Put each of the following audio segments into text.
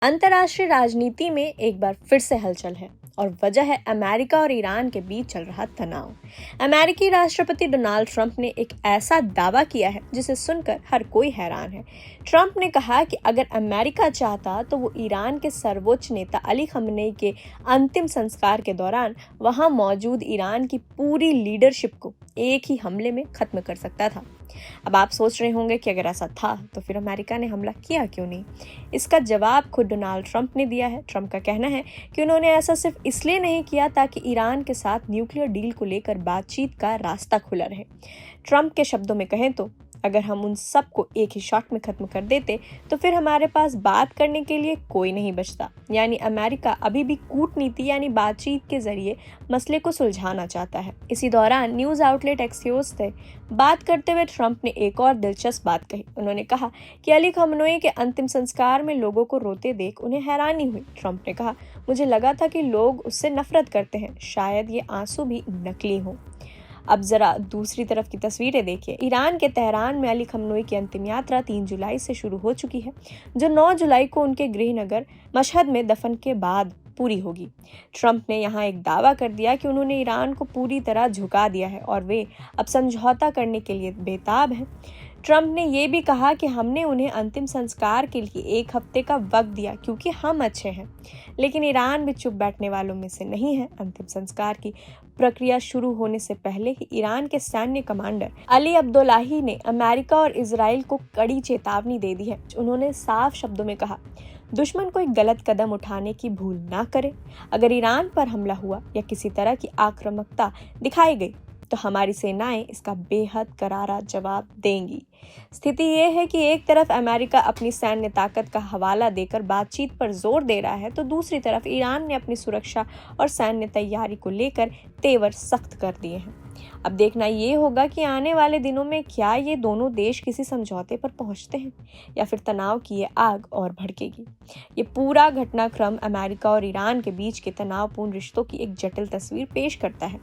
अंतर्राष्ट्रीय राजनीति में एक बार फिर से हलचल है और वजह है अमेरिका और ईरान के बीच चल रहा तनाव। अमेरिकी राष्ट्रपति डोनाल्ड ट्रंप ने एक ऐसा दावा किया है जिसे सुनकर हर कोई हैरान है। ट्रंप ने कहा कि अगर अमेरिका चाहता तो वो ईरान के सर्वोच्च नेता अली खamenei के अंतिम संस्कार के दौरान वहां मौजूद ईरान की पूरी लीडरशिप को एक ही हमले में खत्म कर सकता था। अब आप सोच रहे होंगे कि अगर ऐसा था तो फिर अमेरिका ने हमला किया क्यों नहीं। इसका जवाब खुद डोनाल्ड ट्रंप ने दिया है। ट्रंप का कहना है कि उन्होंने ऐसा सिर्फ इसलिए नहीं किया ताकि ईरान के साथ न्यूक्लियर डील को लेकर बातचीत का रास्ता खुला रहे। ट्रंप के शब्दों में कहें तो अगर हम उन सब को एक ही शॉट में खत्म कर देते तो फिर हमारे पास बात करने के लिए कोई नहीं बचता। यानी अमेरिका अभी भी कूटनीति यानी बातचीत के जरिए मसले को सुलझाना चाहता है। इसी दौरान न्यूज आउटलेट एक्सियोस से बात करते हुए ट्रंप ने एक और दिलचस्प बात कही। उन्होंने कहा कि अली खamenei के अंतिम संस्कार में लोगों को रोते देख उन्हें हैरानी हुई। ट्रंप ने कहा, मुझे लगा था कि लोग उससे नफरत करते हैं, शायद ये आंसू भी नकली हों। अब जरा दूसरी तरफ की तस्वीरें देखिए। ईरान के तेहरान में अली खamenei की अंतिम यात्रा 3 जुलाई से शुरू हो चुकी है, जो 9 जुलाई को उनके गृह नगर मशहद में दफन के बाद पूरी होगी। ट्रंप ने यहाँ एक दावा कर दिया कि उन्होंने ईरान को पूरी तरह झुका दिया है और वे अब समझौता करने के लिए बेताब हैं। ट्रंप ने यह भी कहा कि हमने उन्हें अंतिम संस्कार के लिए 1 हफ्ते का वक्त दिया क्योंकि हम अच्छे हैं। लेकिन ईरान भी चुप बैठने वालों में से नहीं है। अंतिम संस्कार की प्रक्रिया शुरू होने से पहले ही ईरान के सैन्य कमांडर अली अब्दुल्लाही ने अमेरिका और इजराइल को कड़ी चेतावनी दे दी है। उन्होंने साफ शब्दों में कहा, दुश्मन कोई गलत कदम उठाने की भूल ना करे। अगर ईरान पर हमला हुआ या किसी तरह की आक्रामकता दिखाई गई तो हमारी सेनाएं इसका बेहद करारा जवाब देंगी। स्थिति ये है कि एक तरफ अमेरिका अपनी सैन्य ताकत का हवाला देकर बातचीत पर जोर दे रहा है तो दूसरी तरफ ईरान ने अपनी सुरक्षा और सैन्य तैयारी को लेकर तेवर सख्त कर दिए हैं। अब देखना ये होगा कि आने वाले दिनों में क्या ये दोनों देश किसी समझौते पर पहुंचते हैं या फिर तनाव की ये आग और भड़केगी। ये पूरा घटनाक्रम अमेरिका और ईरान के बीच के तनावपूर्ण रिश्तों की एक जटिल तस्वीर पेश करता है,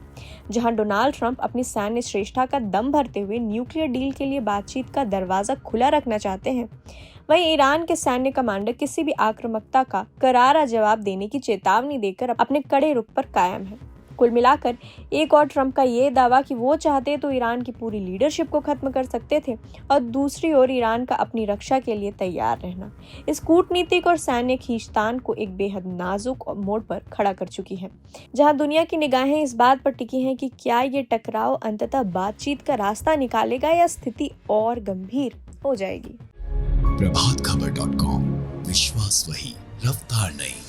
जहां डोनाल्ड ट्रंप अपनी सैन्य श्रेष्ठता का दम भरते हुए न्यूक्लियर डील के लिए बातचीत का दरवाजा खुला रखना चाहते हैं, वहीं ईरान के सैन्य कमांडर किसी भी आक्रामकता का करारा जवाब देने की चेतावनी देकर अपने कड़े रुख पर कायम है। कुल मिलाकर एक और ट्रंप का ये दावा कि वो चाहते तो ईरान की पूरी लीडरशिप को खत्म कर सकते थे और दूसरी ओर ईरान का अपनी रक्षा के लिए तैयार रहना इस कूटनीतिक और सैन्य खींचतान को एक बेहद नाजुक मोड़ पर खड़ा कर चुकी है, जहां दुनिया की निगाहें इस बात पर टिकी हैं कि क्या ये टकराव अंततः बातचीत का रास्ता निकालेगा या स्थिति और गंभीर हो जाएगी। प्रभातखबर.com, विश्वास वही, रफ्तार नहीं।